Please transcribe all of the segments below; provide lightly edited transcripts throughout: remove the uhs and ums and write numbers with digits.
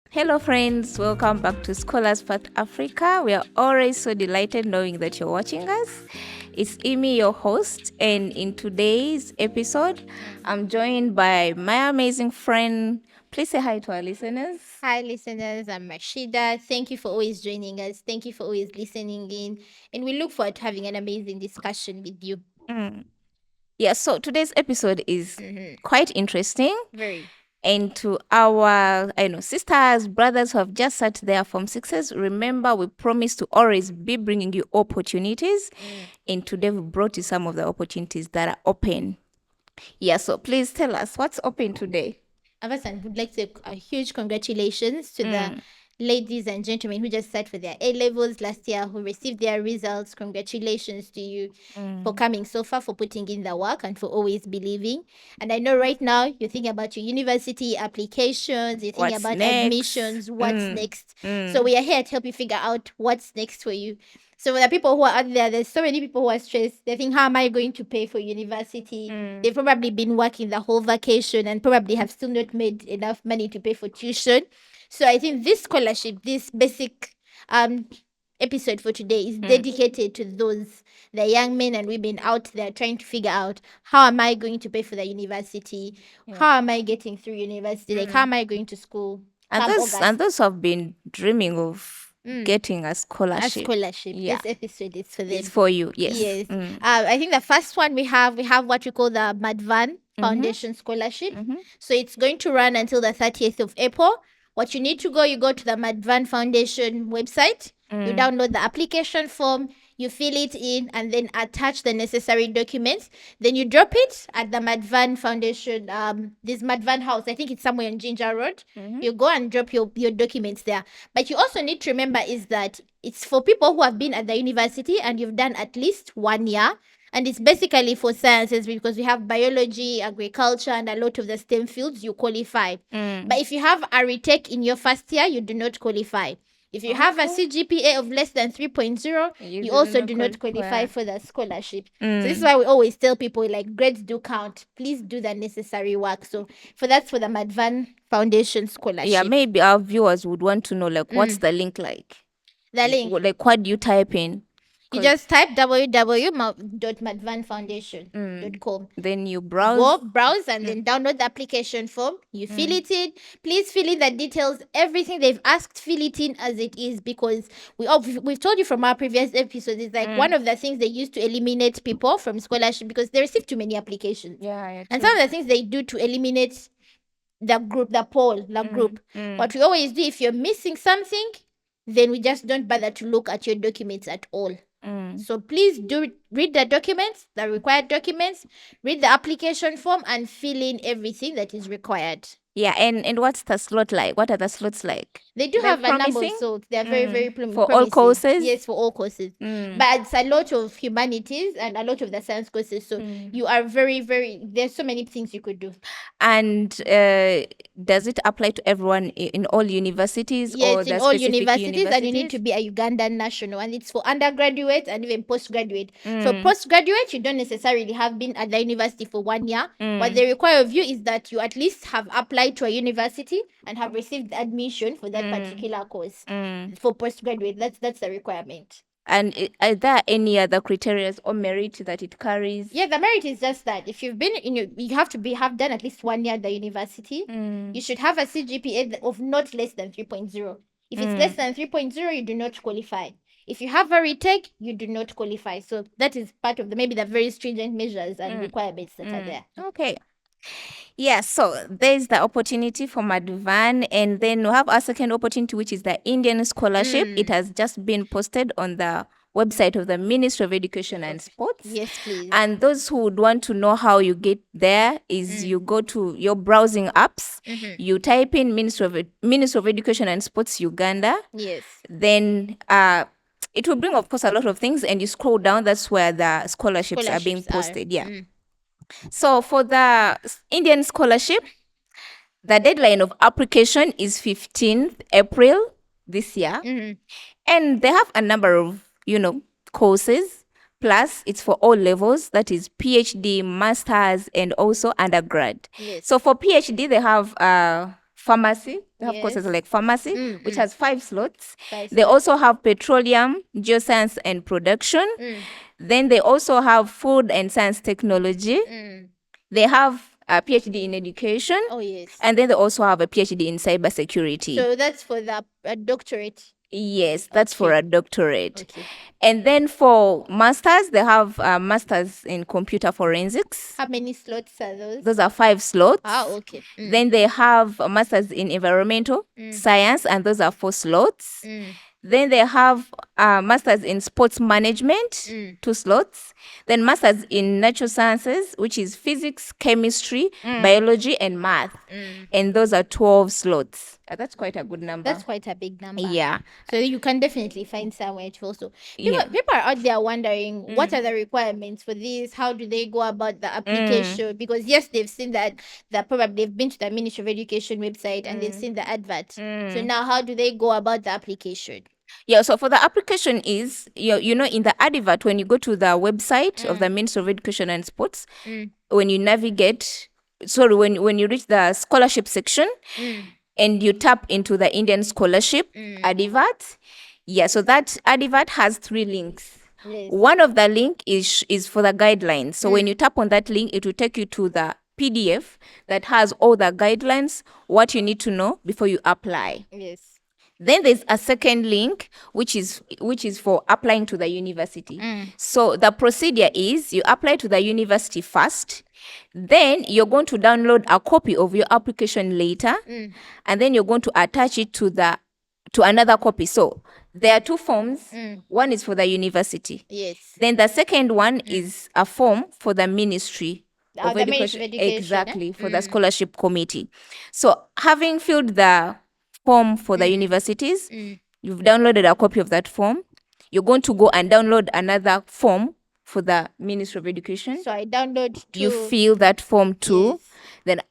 Hello, friends. Welcome back to Scholars Path Africa. We are always so delighted knowing that you're watching us. It's Imi, your host, and in today's episode, I'm joined by my amazing friend. Please say hi to our listeners. Hi, listeners. I'm Rashida. Thank you for always joining us. Thank you for always listening in. And we look forward to having an amazing discussion with you. Yeah, so today's episode is Mm-hmm. quite interesting. Very. And to our sisters, brothers who have just sat there from success, remember we promise to always be bringing you opportunities. And today we brought you some of the opportunities that are open. Yeah, so please tell us what's open today. Avasan would like to say a huge congratulations to the ladies and gentlemen who just sat for their A levels last year, who received their results. Congratulations to you for coming so far, for putting in the work, and for always believing. And I know right now you're thinking about your university applications, you're thinking What's about next? admissions, what's next. So we are here to help you figure out what's next for you. So for the people who are out there, there's so many people who are stressed. They think, how am I going to pay for university? They've probably been working the whole vacation and probably have still not made enough money to pay for tuition. So I think this scholarship, this basic episode for today is dedicated to those, the young men and women out there trying to figure out, how am I going to pay for the university? How am I getting through university? Like, how am I going to school And come those August? and those who have been dreaming of getting a A scholarship. scholarship. Yeah, This episode is for them. it's for you. Yes. Yes. I think the first one we have what we call the Madvan Foundation Scholarship. So it's going to run until the 30th of April. What you need to go, you go to the Madvan Foundation website, you download the application form, you fill it in, and then attach the necessary documents. Then you drop it at the Madvan Foundation, this Madvan house. I think it's somewhere in Ginger Road. You go and drop your documents there. But you also need to remember is that it's for people who have been at the university and you've done at least 1 year. And it's basically for sciences because we have biology, agriculture, and a lot of the STEM fields you qualify. But if you have a retake in your first year, you do not qualify. If you have a CGPA of less than 3.0, you also do not qualify for the scholarship. So this is why we always tell people, like, grades do count. Please do the necessary work. So that's for the Madvan Foundation Scholarship. Yeah, maybe our viewers would want to know, like, what's the link like? The link. Like, what do you type in? You just type www.madvanfoundation.com. Then you browse. Go browse and then download the application form. You fill it in. Please fill in the details. Everything they've asked, fill it in as it is, because we've told you from our previous episodes. It's like one of the things they use to eliminate people from scholarship because they receive too many applications. Yeah. And some of the things they do to eliminate the group, the group. What we always do, if you're missing something, then we just don't bother to look at your documents at all. So please read the documents, the required documents, read the application form, and fill in everything that is required. Yeah, and what's the slot like? What are the slots like? They do They're have a number of promising? slots. They're very, very For all promising. courses? Yes, for all courses. But it's a lot of humanities and a lot of the science courses. So you are very, very, there's so many things you could do. And does it apply to everyone in all universities? Yes, or in the all specific universities, and you need to be a Ugandan national, and it's for undergraduate and even postgraduate. For postgraduate, you don't necessarily have been at the university for 1 year. What they require of you is that you at least have applied to a university and have received admission for that particular course. For postgraduate, that's the requirement. And are there any other criteria or merit that it carries? Yeah, the merit is just that if you've been you have to have done at least 1 year at the university. You should have a CGPA of not less than 3.0. If it's less than 3.0, you do not qualify. If you have a retake, you do not qualify. So that is part of maybe the very stringent measures and requirements that are there. Okay. Yeah, so there's the opportunity for Madvan, and then we have our second opportunity, which is the Indian Scholarship. It has just been posted on the website of the Ministry of Education and Sports. Yes, please. And those who would want to know how you get there is you go to your browsing apps, you type in Ministry of Education and Sports Uganda. Yes. Then it will bring, of course, a lot of things, and you scroll down, that's where the scholarships are being posted. Yeah. So for the Indian Scholarship, the deadline of application is 15th April this year. And they have a number of, courses. Plus, it's for all levels. That is PhD, Masters, and also undergrad. Yes. So for PhD, they have pharmacy. They have Yes. courses like pharmacy, which has 5 slots. Five They also have petroleum, geoscience and production. Then they also have food and science technology. They have a PhD in education. Oh, yes. And then they also have a PhD in cybersecurity. So that's for the doctorate. Yes, that's for Okay. a doctorate. Okay. And then for masters, they have masters in computer forensics. How many slots are those? Those are 5 slots. Okay. Then they have a masters in environmental science, and those are 4 slots. Then they have masters in sports management, 2 slots. Then masters in natural sciences, which is physics, chemistry, biology, and math. And those are 12 slots. That's quite a good number. That's quite a big number. Yeah. So you can definitely find somewhere to also. People are out there wondering what are the requirements for this? How do they go about the application? Because yes, they've seen that probably they've been to the Ministry of Education website and they've seen the advert. So now how do they go about the application? Yeah, so for the application is, you know, in the advert, when you go to the website of the Ministry of Education and Sports, when you navigate, when you reach the scholarship section and you tap into the Indian scholarship advert, so that advert has 3 links. Yes. One of the link is for the guidelines. So when you tap on that link, it will take you to the PDF that has all the guidelines, what you need to know before you apply. Yes. Then there's a second link, which is for applying to the university. So the procedure is you apply to the university first, then you're going to download a copy of your application later, and then you're going to attach it to another copy. So there are 2 forms. One is for the university. Yes. Then the second one is a form for the Ministry of the Ministry of Education. Exactly, for the scholarship committee. So having filled the form for the universities, you've downloaded a copy of that form. You're going to go and download another form for the Ministry of Education. So I download 2. You fill that form too. Yes. Then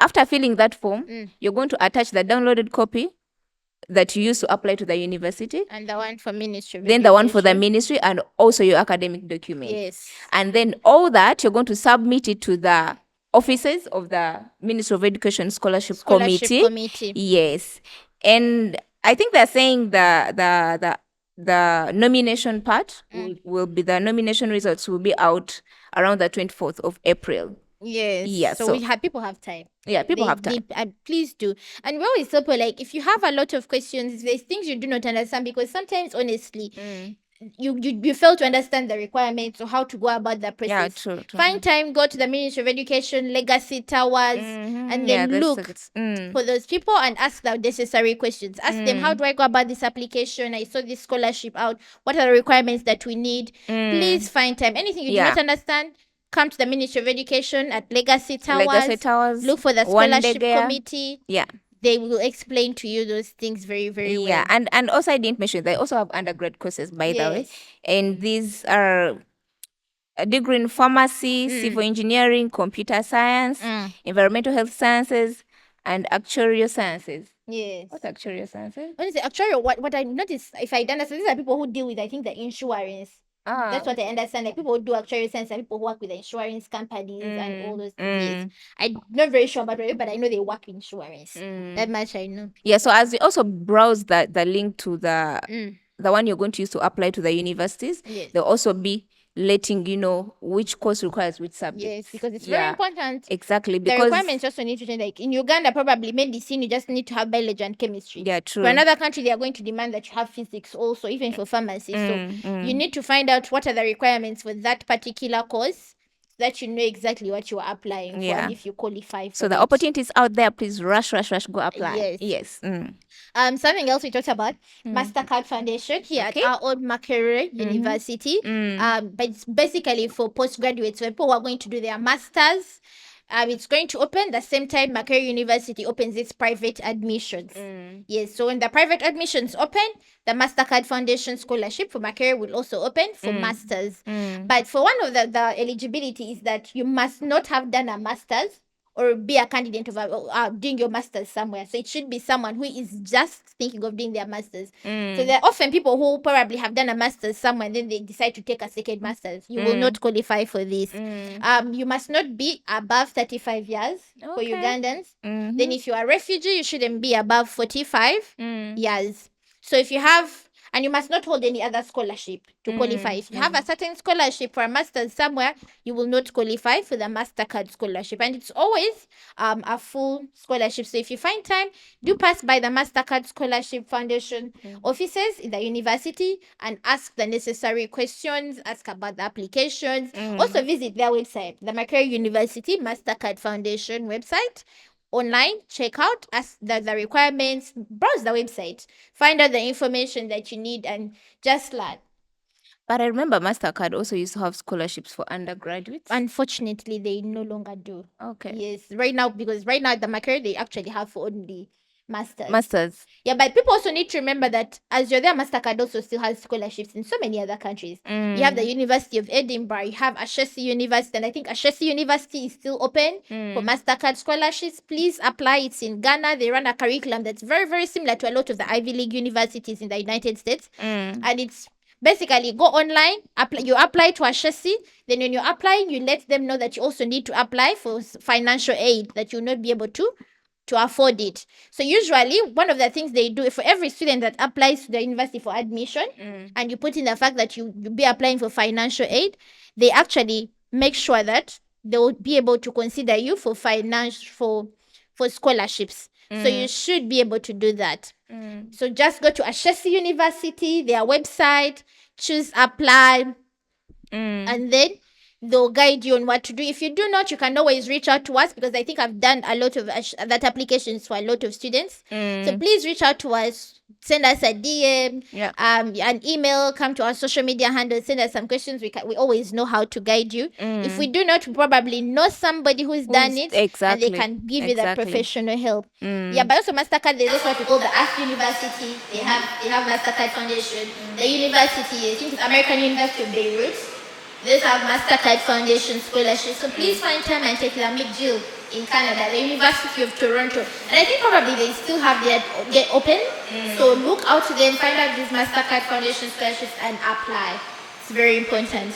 after filling that form, you're going to attach the downloaded copy that you use to apply to the university. And the one for Ministry of Then Education. the one for the ministry, and also your academic documents. Yes. And then all that, you're going to submit it to the offices of the Ministry of Education Scholarship Committee. Yes. And I think they're saying the nomination part will be, the nomination results will be out around the 24th of April. Yes. Yeah. So people have time. Yeah, people have time. Please do. And we always tell people, like, if you have a lot of questions, if there's things you do not understand, because sometimes, honestly, you fail to understand the requirements or how to go about the process. Yeah, true. Find time, go to the Ministry of Education, Legacy Towers, and then look for those people and ask the necessary questions. Ask them, how do I go about this application? I saw this scholarship out. What are the requirements that we need? Please find time. Anything you do not understand, come to the Ministry of Education at Legacy Towers. Look for the scholarship committee. Yeah. They will explain to you those things very, very well. Yeah, and also I didn't mention, they also have undergrad courses, by the way. And these are a degree in pharmacy, civil engineering, computer science, environmental health sciences, and actuarial sciences. Yes. What's actuarial sciences? Honestly, actuarial, what I noticed, if I understand, these are people who deal with, I think, the insurance. That's what I understand. Like, people who do actuarial science and people who work with the insurance companies and all those things. I'm not very sure about it, but I know they work in insurance. That much I know. Yeah, so as we also browse the link to the one you're going to use to apply to the universities, they'll also be letting you know which course requires which subject. Yes, because it's very important. Exactly. Because the requirements also need to change. Like in Uganda, probably medicine, you just need to have biology and chemistry. Yeah, true. For another country, they are going to demand that you have physics also, even for pharmacy. So you need to find out what are the requirements for that particular course, so that you know exactly what you are applying for and if you qualify for So the opportunities out there, please rush, go apply. Yes. Something else we talked about, MasterCard Foundation here at our old Makerere University. But it's basically for postgraduates, for people who are going to do their masters. It's going to open the same time Makerere University opens its private admissions. Yes, so when the private admissions open, the MasterCard Foundation Scholarship for Makerere will also open for masters. But for one of the eligibility is that you must not have done a master's or be a candidate of doing your master's somewhere. So it should be someone who is just thinking of doing their master's. So there are often people who probably have done a master's somewhere and then they decide to take a second master's. You will not qualify for this. You must not be above 35 years for Ugandans. Then if you are a refugee, you shouldn't be above 45 years. So if you have, and you must not hold any other scholarship to qualify. If you have a certain scholarship for a master's somewhere, you will not qualify for the MasterCard scholarship. And it's always a full scholarship. So if you find time, do pass by the MasterCard Scholarship Foundation offices in the university and ask the necessary questions, ask about the applications. Also visit their website, the Makerere University MasterCard Foundation website. Online, check out as the requirements, browse the website, find out the information that you need, and just learn. But I remember MasterCard also used to have scholarships for undergraduates. Unfortunately, they no longer do. Okay. Yes, because right now at the Makerere, they actually have for only masters. Masters. Yeah, but people also need to remember that as you're there, MasterCard also still has scholarships in so many other countries. You have the University of Edinburgh, you have 𝒐𝒑𝒑𝒐𝒏𝒂𝒍 University, and I think 𝒐𝒑𝒑𝒐𝒏𝒂𝒍 University is still open for MasterCard scholarships. Please apply. It's in Ghana. They run a curriculum that's very, very similar to a lot of the Ivy League universities in the United States. And it's basically go online, you apply to 𝒐𝒑𝒑𝒐. Then when you're applying, you let them know that you also need to apply for financial aid, that you'll not be able to afford it. So usually one of the things they do for every student that applies to the university for admission, and you put in the fact that you'll be applying for financial aid, they actually make sure that they will be able to consider you for for scholarships. So you should be able to do that. So just go to 𝒐𝒑𝒑𝒐 University, their website, choose apply, and then they'll guide you on what to do. If you do not, you can always reach out to us, because I think I've done a lot of that applications for a lot of students. So please reach out to us, send us a DM, an email, come to our social media handles, send us some questions. We always know how to guide you. If we do not, we probably know somebody who's done it, and they can give you the professional help. Yeah, but also MasterCard, there's also what we call the Ask University. They have MasterCard Foundation. The university, I think it's American University of Beirut. They have MasterCard Foundation scholarships. So please find time and take the McGill in Canada, the University of Toronto. And I think probably they still have their open. So look out to them, find out these MasterCard Foundation scholarships and apply. It's very important.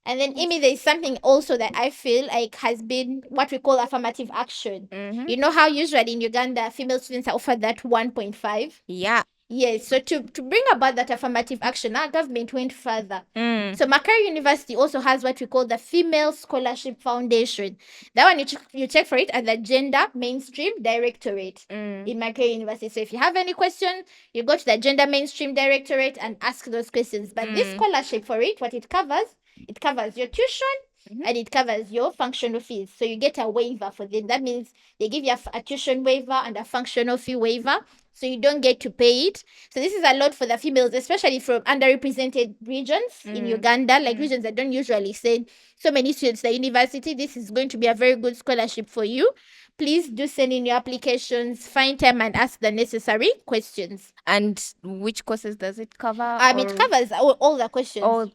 And then, Imi, there's something also that I feel like has been what we call affirmative action. You know how usually in Uganda, female students are offered that 1.5? Yeah. Yes, so to bring about that affirmative action, our government went further. So Makerere University also has what we call the Female Scholarship Foundation. That one, you check for it at the Gender Mainstream Directorate in Makerere University. So if you have any questions, you go to the Gender Mainstream Directorate and ask those questions. But this scholarship for it, what it covers your tuition, and it covers your functional fees. So you get a waiver for them. That means they give you a tuition waiver and a functional fee waiver, so you don't get to pay it. So this is a lot for the females, especially from underrepresented regions in Uganda, like regions that don't usually send so many students to the university. This is going to be a very good scholarship for you. Please do send in your applications, find time and ask the necessary questions. And which courses does it cover? It covers all the questions. All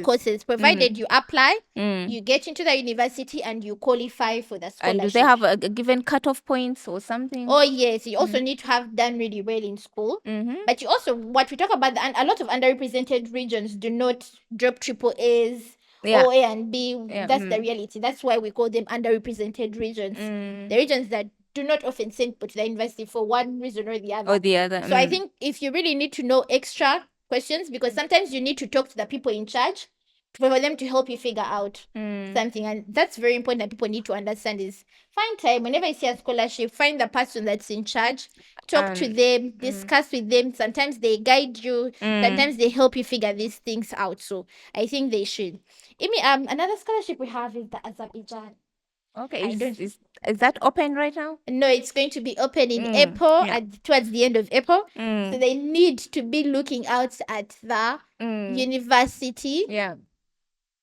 courses, provided you apply, you get into the university and you qualify for the scholarship. And do they have a given cutoff points or something? Oh yes, you also need to have done really well in school. But you also, what we talk about, a lot of underrepresented regions do not drop triple A's. A and B, that's the reality. That's why we call them underrepresented regions. The regions that do not often send people to the university for one reason or the other. So I think if you really need to know extra questions, because sometimes you need to talk to the people in charge for them to help you figure out something. And that's very important that people need to understand is find time. Whenever you see a scholarship, find the person that's in charge, talk to them, discuss with them. Sometimes they guide you, sometimes they help you figure these things out. So I think they should. Another scholarship we have is the Azerbaijan. Okay, is that open right now? No, it's going to be open in April, towards the end of April. So they need to be looking out at the university.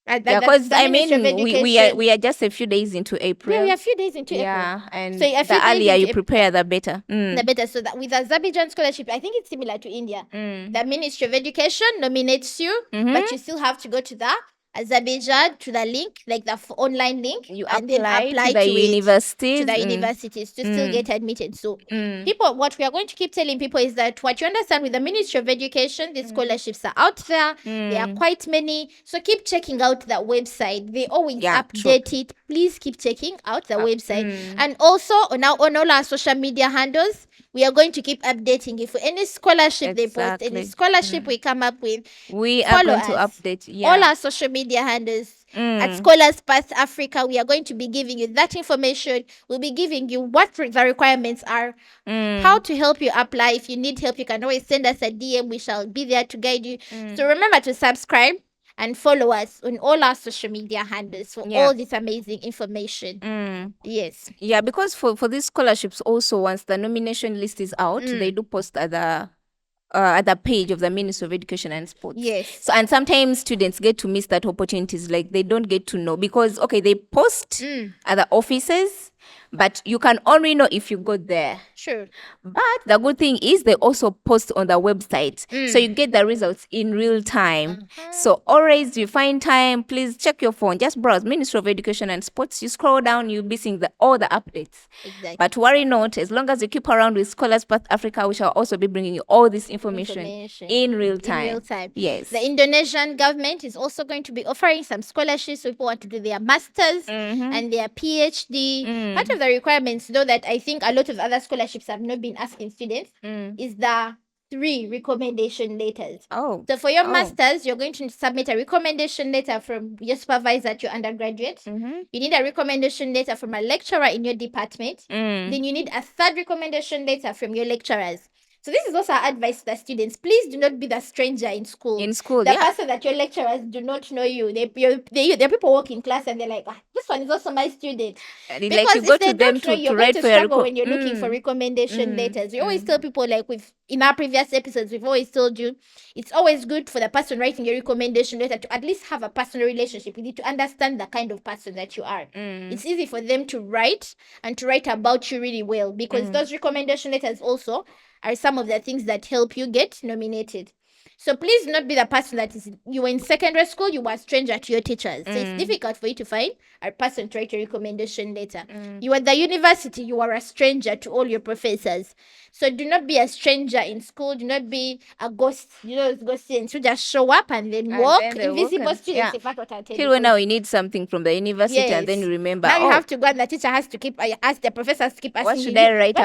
Because we are just a few days into April. Yeah, we are a few days into April. Yeah, and so the earlier you prepare, the better. The better. So that with Azerbaijan scholarship, I think it's similar to India. The Ministry of Education nominates you, but you still have to go to the Azerbaijan to the link, like the online link, You and then apply apply to the to it, universities. to the universities to still get admitted. So Mm. people, what we are going to keep telling people is that what you understand with the Ministry of Education, the scholarships are out there. There are quite many. So keep checking out the website. They always update it. Please keep checking out the website. And also on all our social media handles, we are going to keep updating. If any scholarship they post, any scholarship we come up with, we are follow going to us. update All our social media handles at Scholars Path Africa. We are going to be giving you that information. We'll be giving you what the requirements are, how to help you apply. If you need help, you can always send us a DM. We shall be there to guide you. So remember to subscribe and follow us on all our social media handles for all this amazing information. Yes. Yeah, because for these scholarships also, once the nomination list is out, they do post at the page of the Ministry of Education and Sports. Yes. So, and sometimes students get to miss that opportunities, like they don't get to know because, okay, they post at the offices, but you can only know if you go there. Sure. But the good thing is they also post on the website. So you get the results in real time. So always you find time, please check your phone. Just browse Ministry of Education and Sports. You scroll down, you'll be seeing all the updates. Exactly. But worry not, as long as you keep around with Scholars Path Africa, we shall also be bringing you all this information in real time. In real time. Yes. The Indonesian government is also going to be offering some scholarships. So people want to do their masters and their PhD. Part of the requirements, though, that I think a lot of other scholarships have not been asking students is the 3 recommendation letters. Oh. So for your masters, you're going to submit a recommendation letter from your supervisor at your undergraduate. You need a recommendation letter from a lecturer in your department. Then you need a 3rd recommendation letter from your lecturers. So this is also our advice to the students. Please do not be the stranger in school. In school, the person that your lecturers do not know you. There are people walk in class and they're like, this one is also my student. Because Like you if they to them don't know, to you're going write to for struggle when you're looking for recommendation letters. We always tell people, like in our previous episodes, we've always told you, it's always good for the person writing your recommendation letter to at least have a personal relationship with you, to understand the kind of person that you are. It's easy for them to write and to write about you really well, because those recommendation letters also are some of the things that help you get nominated. So please do not be the person that you were in secondary school, you were a stranger to your teachers. So it's difficult for you to find a person to write a recommendation letter. You are at the university, you are a stranger to all your professors. So do not be a stranger in school. Do not be a ghost. Ghost students who just show up and then walk. Invisible students, in fact, what I tell you. Till when now you need something from the university and then you remember. Now you have to go and the teacher has to ask the professors to keep asking what should I write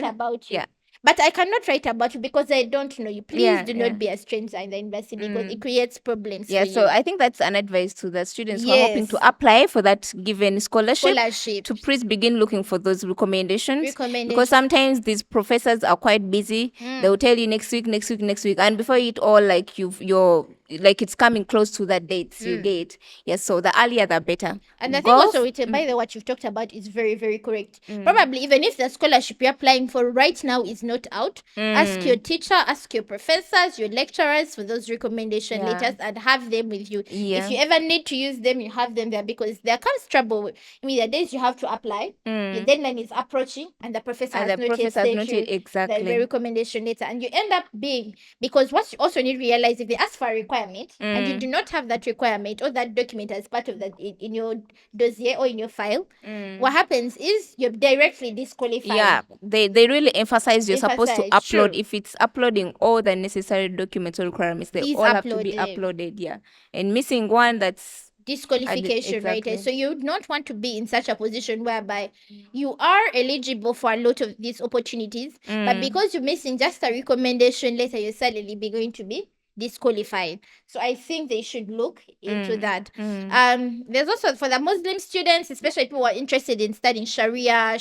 about you? Yeah. But I cannot write about you because I don't know you. Please do not be a stranger in the university because it creates problems for you. So I think that's an advice to the students who are hoping to apply for that given scholarship. To please begin looking for those recommendations. Because sometimes these professors are quite busy. They will tell you next week. And before it all, like it's coming close to that dates you get. Yes, so the earlier the better. And I think also by the way, what you've talked about is very, very correct. Probably even if the scholarship you're applying for right now is not out, ask your teacher, ask your professors, your lecturers for those recommendation letters and have them with you. If you ever need to use them, you have them there, because there comes trouble. The days you have to apply, the deadline is approaching and the professor has not yet sent you the recommendation letter, and you end up being, because what you also need to realize, if they ask for a requirement and you do not have that requirement or that document as part of that in your dossier or in your file, what happens is you're directly disqualified. They really emphasize you're supposed to upload. If it's uploading all the necessary documents or requirements, they all have to be uploaded. And missing one, that's disqualification, right? So you would not want to be in such a position whereby you are eligible for a lot of these opportunities, but because you're missing just a recommendation letter, you're suddenly going to be disqualified. So I think they should look into that. There's also, for the Muslim students, especially people who are interested in studying Sharia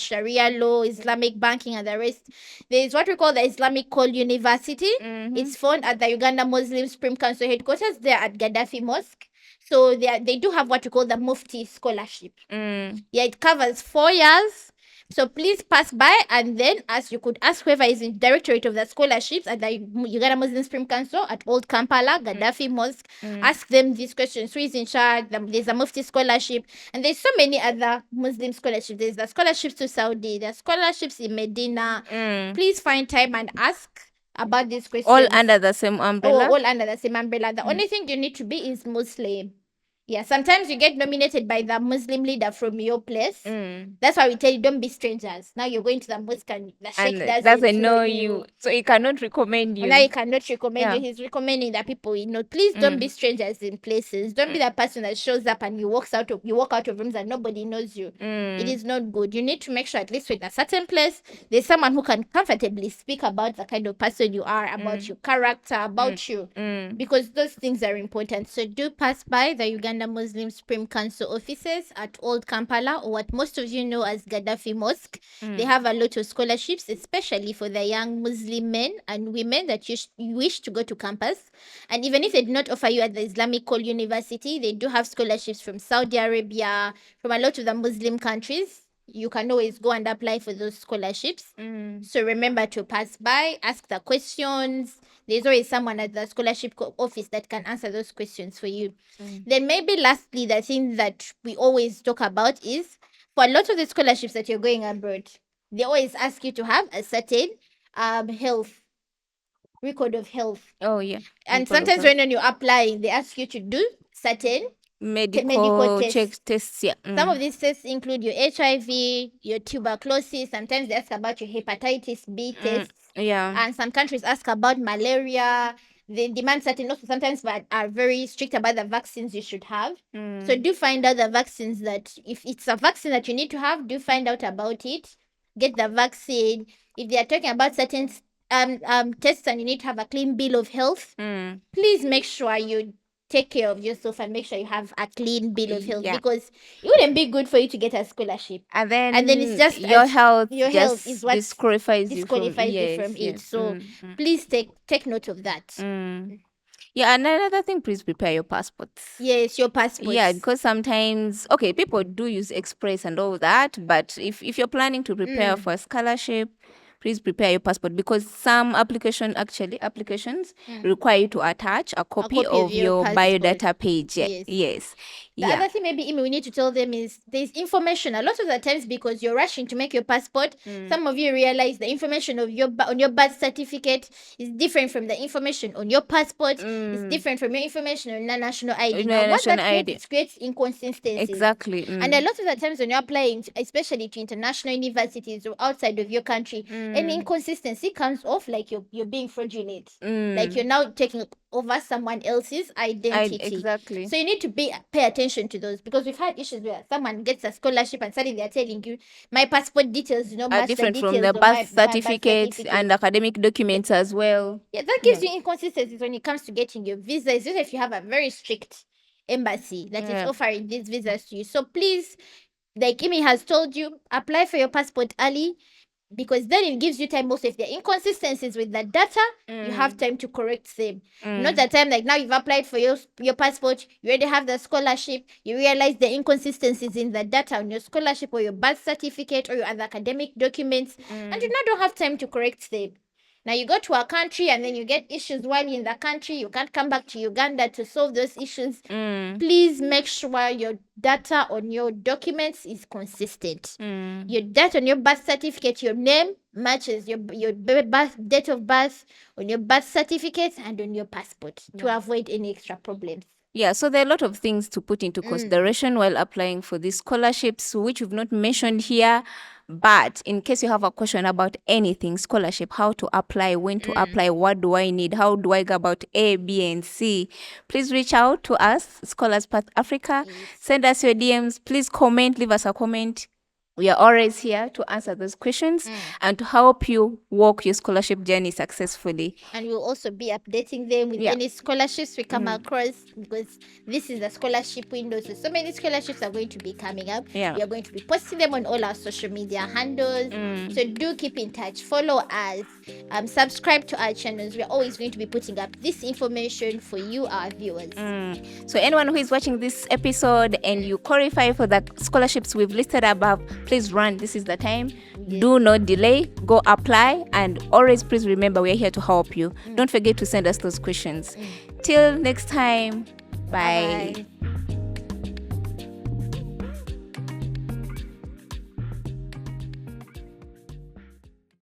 law, Islamic banking and the rest, there's what we call the Islamic Call University. It's found at the Uganda Muslim Supreme Council headquarters there at Gaddafi Mosque. So they do have what we call the Mufti Scholarship. It covers 4 years. So please pass by, and then you could ask whoever is in directorate of the scholarships at the Uganda Muslim Supreme Council at Old Kampala, Gaddafi Mosque. Ask them these questions. Who is in charge? There's a Mufti scholarship, and there's so many other Muslim scholarships. There's the scholarships to Saudi, the scholarships in Medina. Please find time and ask about these questions. All under the same umbrella? All under the same umbrella. The only thing you need to be is Muslim. Yeah, sometimes you get nominated by the Muslim leader from your place. That's why we tell you, don't be strangers. Now you're going to the mosque and the sheikh doesn't know you. So he cannot recommend you. Now he cannot recommend you. He's recommending that people, please don't be strangers in places. Don't be that person that shows up and you walk out of rooms and nobody knows you. It is not good. You need to make sure at least with a certain place, there's someone who can comfortably speak about the kind of person you are, about your character, about you. Because those things are important. So do pass by the Uganda Muslim Supreme Council offices at Old Kampala, or what most of you know as Gaddafi Mosque. They have a lot of scholarships, especially for the young Muslim men and women that you wish to go to campus. And even if they do not offer you at the Islamic University, they do have scholarships from Saudi Arabia, from a lot of the Muslim countries. You can always go and apply for those scholarships. So remember to pass by, ask the questions. There's always someone at the scholarship office that can answer those questions for you. Then maybe lastly, the thing that we always talk about is, for a lot of the scholarships that you're going abroad, they always ask you to have a certain record of health. Oh, yeah. And sometimes when you're applying, they ask you to do certain medical tests. Yeah. Some of these tests include your HIV, your tuberculosis. Sometimes they ask about your hepatitis B tests. And some countries ask about malaria. They demand certain, also sometimes, but are very strict about the vaccines you should have. So do find out the vaccines that, if it's a vaccine that you need to have, do find out about it. Get the vaccine. If they are talking about certain tests and you need to have a clean bill of health, please make sure you take care of yourself and make sure you have a clean bill of health, because it wouldn't be good for you to get a scholarship and then it's just your health is what disqualifies you from it. So please take note of that. Yeah, and another thing, please prepare your passports. Yes, your passports. Yeah, because sometimes, people do use Express and all that, but if you're planning to prepare for a scholarship, please prepare your passport, because some applications require you to attach a copy of your biodata page. Yes. The other thing maybe we need to tell them is there's information. A lot of the times, because you're rushing to make your passport, some of you realize the information of on your birth certificate is different from the information on your passport. It's different from your information on your national ID. Now, what that creates inconsistencies. Exactly. And a lot of the times when you're applying, especially to international universities or outside of your country, any inconsistency comes off like you're being fraudulent. Like you're now taking over someone else's identity. Exactly. So you need to pay attention to those, because we've had issues where someone gets a scholarship and suddenly they're telling you my passport details are different from the birth certificate and academic documents as well. Yeah, that gives you inconsistencies when it comes to getting your visa, especially if you have a very strict embassy that is offering these visas to you. So please, like Imi has told you, apply for your passport early, because then it gives you time. Also, if there are inconsistencies with the data, you have time to correct them. Not the time like now you've applied for your passport, you already have the scholarship, you realize the inconsistencies in the data on your scholarship or your birth certificate or your other academic documents, and you now don't have time to correct them. Now you go to a country and then you get issues while you're in the country. You can't come back to Uganda to solve those issues. Please make sure your data on your documents is consistent. Your data on your birth certificate, your name matches your date of birth on your birth certificate and on your passport to avoid any extra problems. Yeah, so there are a lot of things to put into consideration while applying for these scholarships, which we've not mentioned here. But in case you have a question about anything, scholarship, how to apply, when to apply, what do I need, how do I go about A, B, and C, please reach out to us, Scholars Path Africa. Send us your DMs. Please comment, leave us a comment. We are always here to answer those questions and to help you walk your scholarship journey successfully. And we'll also be updating them with any scholarships we come across, because this is the scholarship window. So many scholarships are going to be coming up. We are going to be posting them on all our social media handles. So do keep in touch. Follow us. Subscribe to our channels. We are always going to be putting up this information for you, our viewers. So anyone who is watching this episode and you qualify for the scholarships we've listed above, please run. This is the time. Do not delay. Go apply, and always please remember we are here to help you. Don't forget to send us those questions. Till next time. Bye.